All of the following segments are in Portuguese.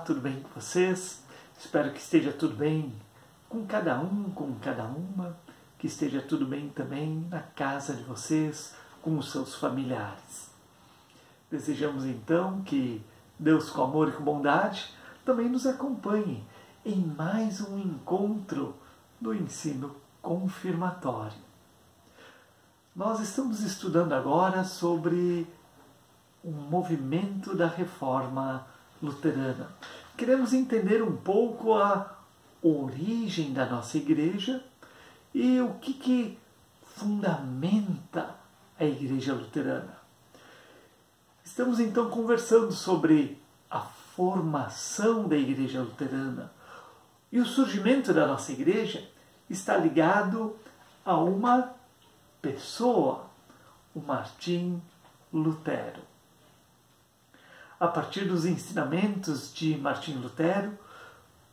tudo bem com vocês? Espero que esteja tudo bem com cada um, com cada uma, que esteja tudo bem também na casa de vocês, com os seus familiares. Desejamos então que Deus, com amor e com bondade, também nos acompanhe em mais um encontro do ensino confirmatório. Nós estamos estudando agora sobre o movimento da Reforma Luterana. Queremos entender um pouco a origem da nossa igreja e o que fundamenta a Igreja Luterana. Estamos então conversando sobre a formação da Igreja Luterana, e o surgimento da nossa igreja está ligado a uma pessoa, o Martim Lutero. A partir dos ensinamentos de Martim Lutero,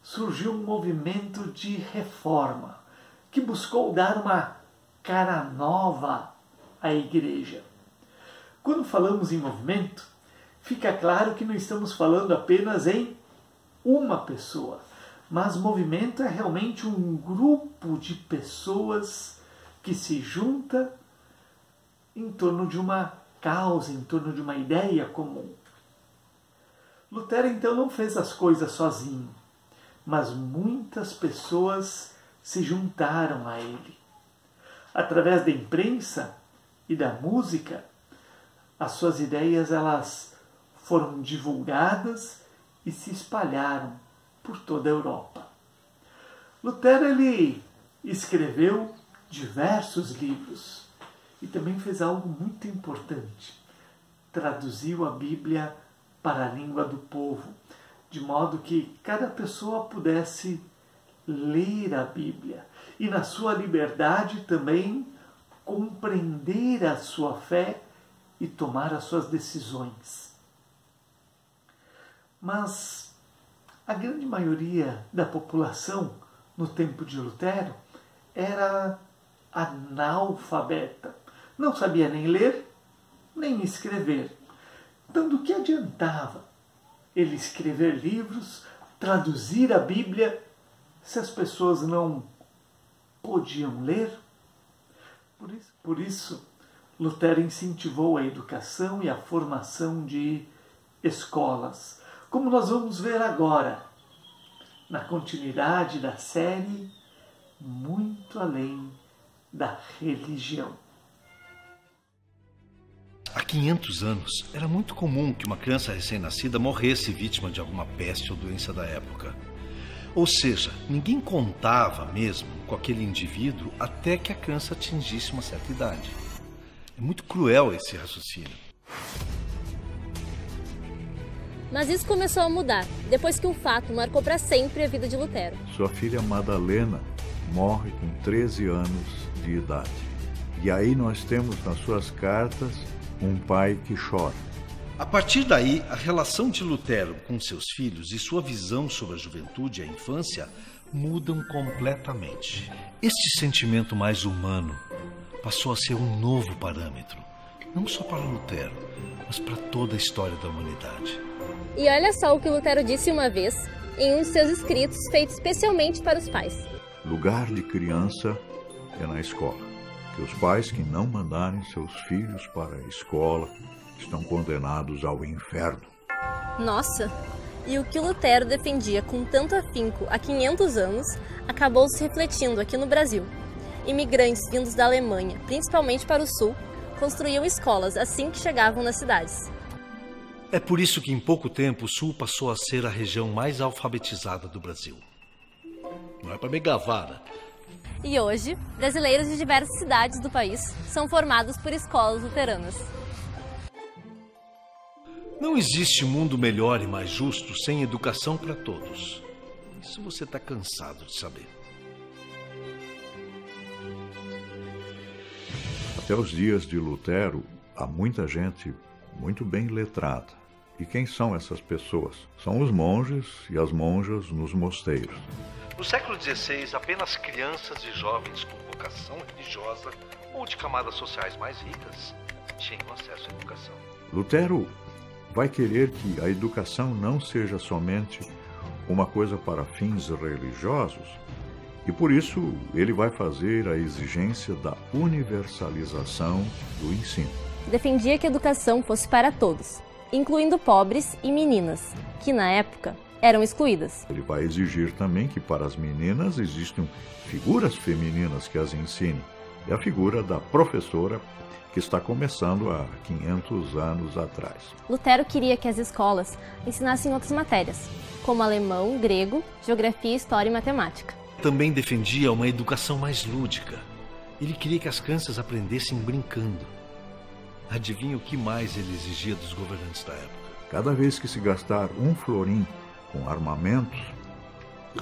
surgiu um movimento de reforma que buscou dar uma cara nova à igreja. Quando falamos em movimento, fica claro que não estamos falando apenas em uma pessoa, mas movimento é realmente um grupo de pessoas que se junta em torno de uma causa, em torno de uma ideia comum. Lutero então não fez as coisas sozinho, mas muitas pessoas se juntaram a ele. Através da imprensa e da música, as suas ideias elas foram divulgadas e se espalharam por toda a Europa. Lutero ele escreveu diversos livros e também fez algo muito importante. Traduziu a Bíblia para a língua do povo, de modo que cada pessoa pudesse ler a Bíblia e, na sua liberdade, também compreender a sua fé e tomar as suas decisões. Mas a grande maioria da população no tempo de Lutero era analfabeta, não sabia nem ler nem escrever. Então, do que adiantava ele escrever livros, traduzir a Bíblia, se as pessoas não podiam ler? Por isso, Lutero incentivou a educação e a formação de escolas, como nós vamos ver agora, na continuidade da série Muito Além da Religião. Há 500 anos, era muito comum que uma criança recém-nascida morresse vítima de alguma peste ou doença da época. Ou seja, ninguém contava mesmo com aquele indivíduo até que a criança atingisse uma certa idade. É muito cruel esse raciocínio. Mas isso começou a mudar, depois que um fato marcou para sempre a vida de Lutero. Sua filha Madalena morre com 13 anos de idade. E aí nós temos nas suas cartas um pai que chora. A partir daí, a relação de Lutero com seus filhos e sua visão sobre a juventude e a infância mudam completamente. Este sentimento mais humano passou a ser um novo parâmetro, não só para Lutero, mas para toda a história da humanidade. E olha só o que Lutero disse uma vez em um de seus escritos feitos especialmente para os pais. Lugar de criança é na escola. Que os pais que não mandarem seus filhos para a escola estão condenados ao inferno. Nossa! E o que Lutero defendia com tanto afinco há 500 anos acabou se refletindo aqui no Brasil. Imigrantes vindos da Alemanha, principalmente para o sul, construíam escolas assim que chegavam nas cidades. É por isso que em pouco tempo o sul passou a ser a região mais alfabetizada do Brasil. Não é para me gavar, né? E hoje, brasileiros de diversas cidades do país são formados por escolas luteranas. Não existe mundo melhor e mais justo sem educação para todos. Isso você está cansado de saber. Até os dias de Lutero, há muita gente muito bem letrada. E quem são essas pessoas? São os monges e as monjas nos mosteiros. No século XVI, apenas crianças e jovens com vocação religiosa ou de camadas sociais mais ricas tinham acesso à educação. Lutero vai querer que a educação não seja somente uma coisa para fins religiosos, e por isso ele vai fazer a exigência da universalização do ensino. Defendia que a educação fosse para todos, incluindo pobres e meninas, que na época eram excluídas. Ele vai exigir também que para as meninas existam figuras femininas que as ensinem. É a figura da professora, que está começando há 500 anos atrás. Lutero queria que as escolas ensinassem outras matérias, como alemão, grego, geografia, história e matemática. Também defendia uma educação mais lúdica. Ele queria que as crianças aprendessem brincando. Adivinha o que mais ele exigia dos governantes da época? Cada vez que se gastar um florim com armamentos,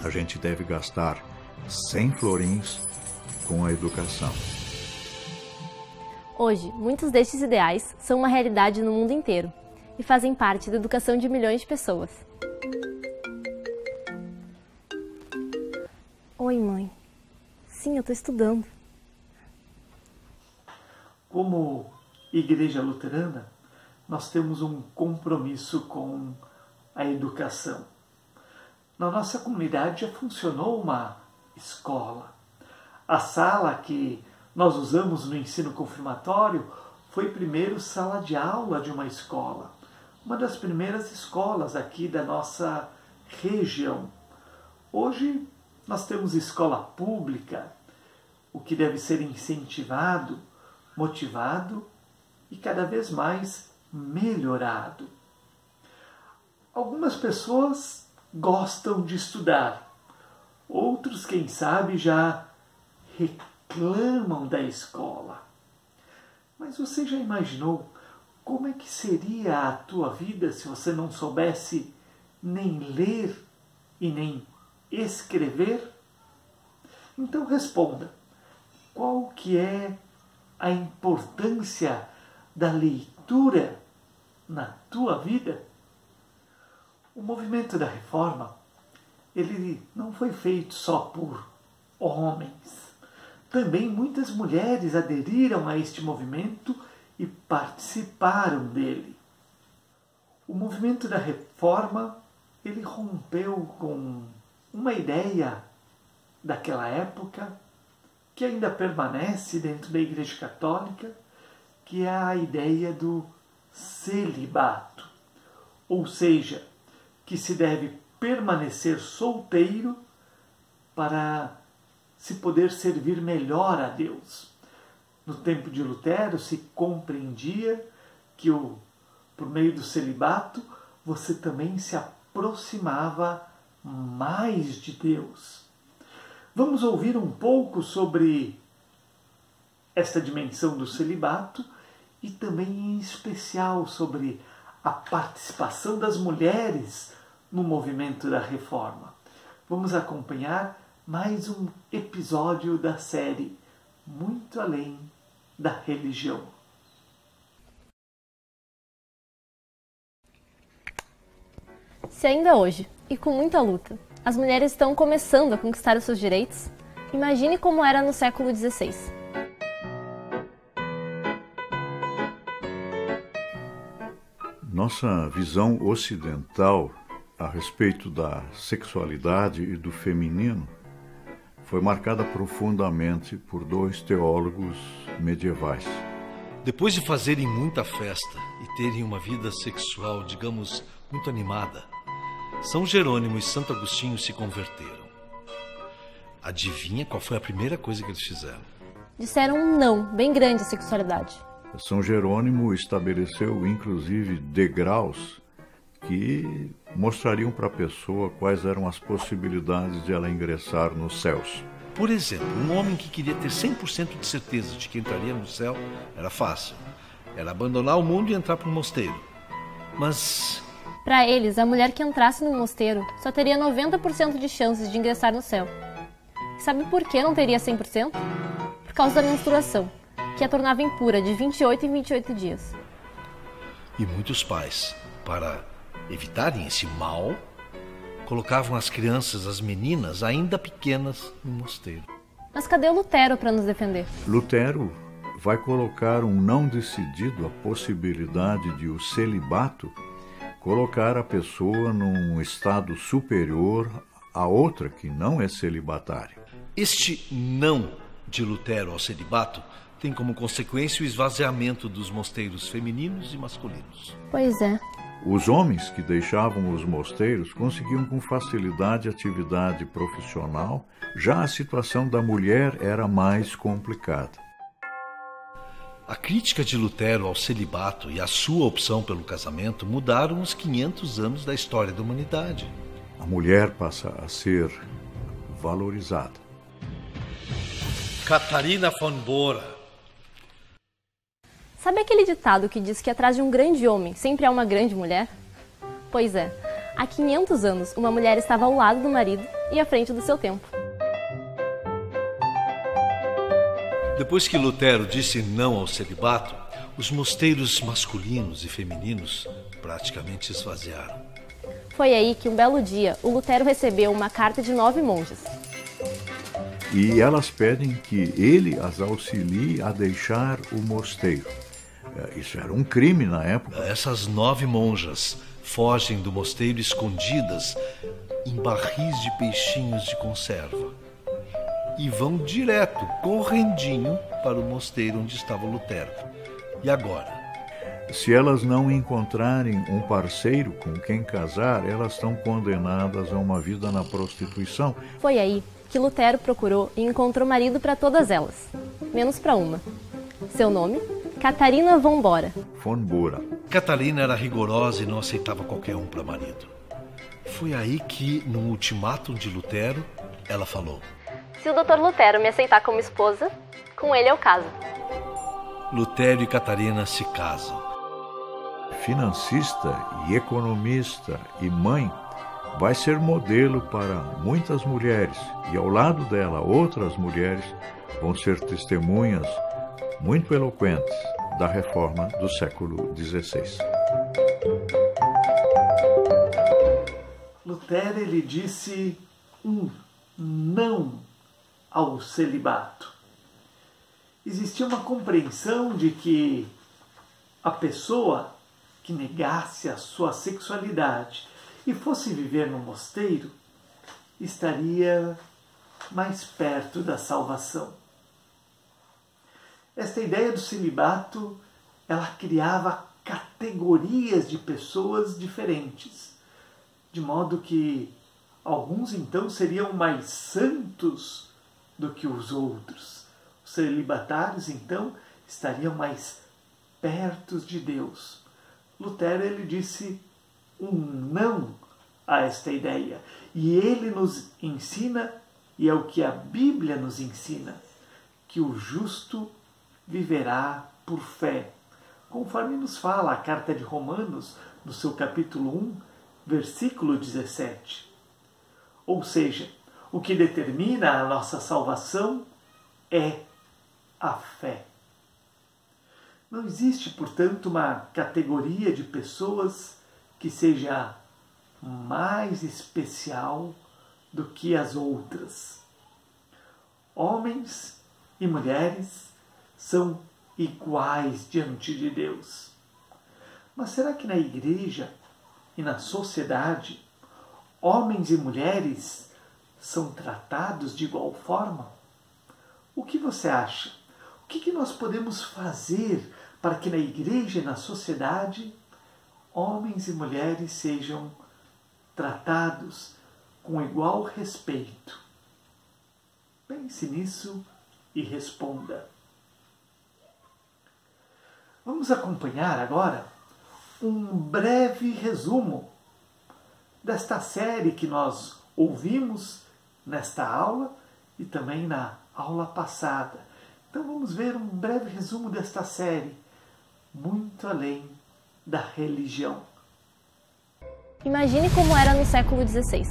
a gente deve gastar 100 florins com a educação. Hoje, muitos destes ideais são uma realidade no mundo inteiro e fazem parte da educação de milhões de pessoas. Oi, mãe. Sim, eu estou estudando. Como Igreja Luterana, nós temos um compromisso com a educação. Na nossa comunidade já funcionou uma escola. A sala que nós usamos no ensino confirmatório foi primeiro sala de aula de uma escola. Uma das primeiras escolas aqui da nossa região. Hoje nós temos escola pública, o que deve ser incentivado, motivado e cada vez mais melhorado. Algumas pessoas gostam de estudar, outros, quem sabe, já reclamam da escola. Mas você já imaginou como é que seria a tua vida se você não soubesse nem ler e nem escrever? Então responda, qual que é a importância da leitura na tua vida? O movimento da Reforma, ele não foi feito só por homens. Também muitas mulheres aderiram a este movimento e participaram dele. O movimento da Reforma, ele rompeu com uma ideia daquela época que ainda permanece dentro da Igreja Católica, que é a ideia do celibato, ou seja, que se deve permanecer solteiro para se poder servir melhor a Deus. No tempo de Lutero se compreendia que por meio do celibato você também se aproximava mais de Deus. Vamos ouvir um pouco sobre esta dimensão do celibato e também em especial sobre a participação das mulheres no movimento da Reforma. Vamos acompanhar mais um episódio da série Muito Além da Religião. Se ainda hoje, e com muita luta, as mulheres estão começando a conquistar os seus direitos, imagine como era no século XVI. Nossa visão ocidental a respeito da sexualidade e do feminino foi marcada profundamente por dois teólogos medievais. Depois de fazerem muita festa e terem uma vida sexual, digamos, muito animada, São Jerônimo e Santo Agostinho se converteram. Adivinha qual foi a primeira coisa que eles fizeram? Disseram um não bem grande à sexualidade. São Jerônimo estabeleceu, inclusive, degraus que mostrariam para a pessoa quais eram as possibilidades de ela ingressar nos céus. Por exemplo, um homem que queria ter 100% de certeza de que entraria no céu era fácil. Era abandonar o mundo e entrar para um mosteiro. Mas para eles, a mulher que entrasse no mosteiro só teria 90% de chances de ingressar no céu. E sabe por que não teria 100%? Por causa da menstruação, que a tornava impura de 28 em 28 dias. E muitos pais, para evitarem esse mal, colocavam as crianças, as meninas, ainda pequenas, no mosteiro. Mas cadê o Lutero para nos defender? Lutero vai colocar um não decidido à possibilidade de o celibato colocar a pessoa num estado superior a outra que não é celibatária. Este não de Lutero ao celibato tem como consequência o esvaziamento dos mosteiros femininos e masculinos. Pois é. Os homens que deixavam os mosteiros conseguiam com facilidade atividade profissional, já a situação da mulher era mais complicada. A crítica de Lutero ao celibato e a sua opção pelo casamento mudaram os 500 anos da história da humanidade. A mulher passa a ser valorizada. Catarina von Bora. Sabe aquele ditado que diz que atrás de um grande homem sempre há uma grande mulher? Pois é, há 500 anos uma mulher estava ao lado do marido e à frente do seu tempo. Depois que Lutero disse não ao celibato, os mosteiros masculinos e femininos praticamente esvaziaram. Foi aí que um belo dia o Lutero recebeu uma carta de 9 monjas. E elas pedem que ele as auxilie a deixar o mosteiro. Isso era um crime na época. Essas 9 monjas fogem do mosteiro escondidas em barris de peixinhos de conserva e vão direto, correndinho, para o mosteiro onde estava Lutero. E agora? Se elas não encontrarem um parceiro com quem casar, elas estão condenadas a uma vida na prostituição. Foi aí que Lutero procurou e encontrou marido para todas elas, menos para uma. Seu nome? Catarina von Bora. Von Bora. Catarina era rigorosa e não aceitava qualquer um para marido. Foi aí que, no ultimátum de Lutero, ela falou: se o Dr. Lutero me aceitar como esposa, com ele eu caso. Lutero e Catarina se casam. Financista e economista e mãe, vai ser modelo para muitas mulheres. E ao lado dela, outras mulheres vão ser testemunhas muito eloquentes da reforma do século XVI. Lutero, ele disse um não ao celibato. Existia uma compreensão de que a pessoa que negasse a sua sexualidade e fosse viver no mosteiro estaria mais perto da salvação. Esta ideia do celibato, ela criava categorias de pessoas diferentes, de modo que alguns então seriam mais santos do que os outros. Os celibatários então estariam mais perto de Deus. Lutero, ele disse um não a esta ideia. E ele nos ensina, e é o que a Bíblia nos ensina, que o justo viverá por fé. Conforme nos fala a carta de Romanos, no seu capítulo 1, versículo 17. Ou seja, o que determina a nossa salvação é a fé. Não existe, portanto, uma categoria de pessoas que seja mais especial do que as outras. Homens e mulheres são iguais diante de Deus. Mas será que na igreja e na sociedade, homens e mulheres são tratados de igual forma? O que você acha? O que nós podemos fazer para que na igreja e na sociedade homens e mulheres sejam tratados com igual respeito? Pense nisso e responda. Vamos acompanhar agora um breve resumo desta série que nós ouvimos nesta aula e também na aula passada. Então vamos ver um breve resumo desta série, Muito Além da Religião. Imagine como era no século XVI.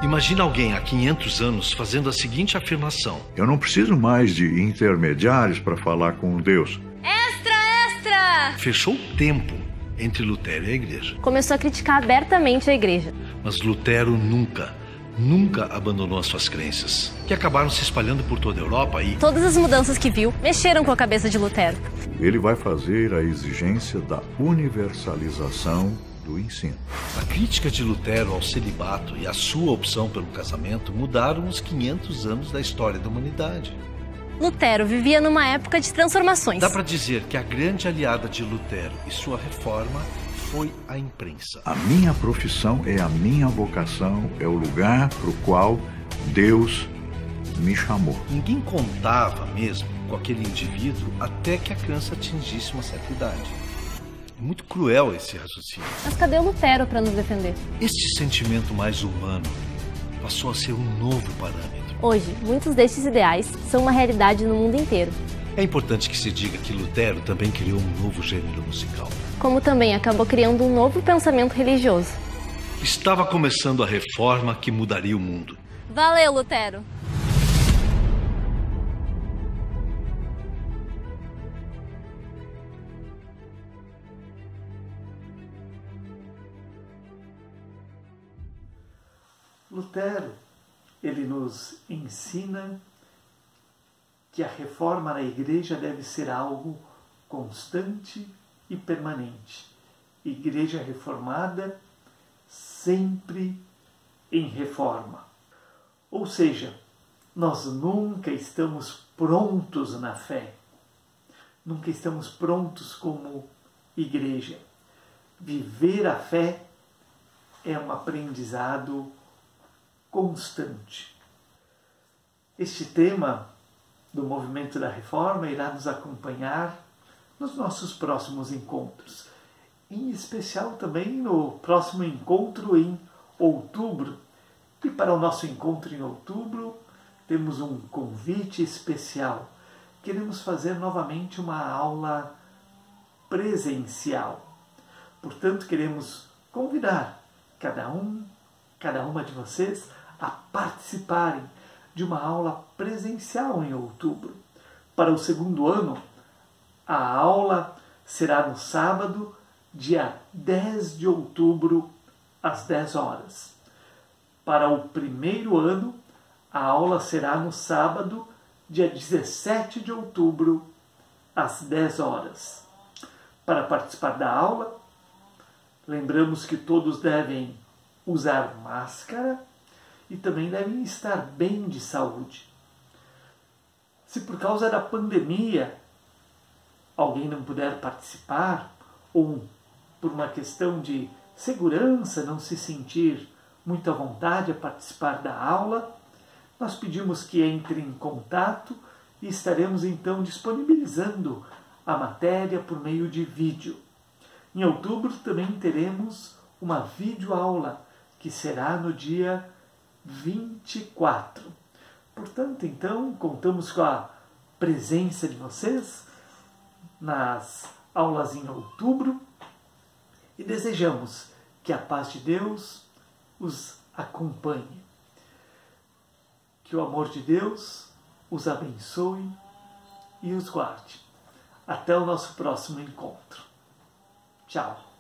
Imagina alguém há 500 anos fazendo a seguinte afirmação: eu não preciso mais de intermediários para falar com Deus. Extra! Fechou o tempo entre Lutero e a igreja. Começou a criticar abertamente a igreja. Mas Lutero nunca abandonou as suas crenças, que acabaram se espalhando por toda a Europa e... todas as mudanças que viu mexeram com a cabeça de Lutero. Ele vai fazer a exigência da universalização do do ensino. A crítica de Lutero ao celibato e a sua opção pelo casamento mudaram os 500 anos da história da humanidade. Lutero vivia numa época de transformações. Dá para dizer que a grande aliada de Lutero e sua reforma foi a imprensa. A minha profissão é a minha vocação, é o lugar para o qual Deus me chamou. Ninguém contava mesmo com aquele indivíduo até que a criança atingisse uma certa idade. É muito cruel esse raciocínio. Mas cadê o Lutero para nos defender? Este sentimento mais humano passou a ser um novo parâmetro. Hoje, muitos destes ideais são uma realidade no mundo inteiro. É importante que se diga que Lutero também criou um novo gênero musical. Como também acabou criando um novo pensamento religioso. Estava começando a reforma que mudaria o mundo. Valeu, Lutero! Lutero, ele nos ensina que a reforma na igreja deve ser algo constante e permanente. Igreja reformada, sempre em reforma. Ou seja, nós nunca estamos prontos na fé. Nunca estamos prontos como igreja. Viver a fé é um aprendizado constante. Este tema do movimento da reforma irá nos acompanhar nos nossos próximos encontros, em especial também no próximo encontro em outubro. E para o nosso encontro em outubro, temos um convite especial. Queremos fazer novamente uma aula presencial. Portanto, queremos convidar cada uma de vocês a participarem de uma aula presencial em outubro. Para o segundo ano, a aula será no sábado, dia 10 de outubro, às 10 horas. Para o primeiro ano, a aula será no sábado, dia 17 de outubro, às 10 horas. Para participar da aula, lembramos que todos devem usar máscara e também devem estar bem de saúde. Se por causa da pandemia alguém não puder participar ou por uma questão de segurança não se sentir muito à vontade a participar da aula, nós pedimos que entre em contato e estaremos então disponibilizando a matéria por meio de vídeo. Em outubro também teremos uma videoaula que será no dia 24. Portanto, então, contamos com a presença de vocês nas aulas em outubro e desejamos que a paz de Deus os acompanhe. Que o amor de Deus os abençoe e os guarde. Até o nosso próximo encontro. Tchau.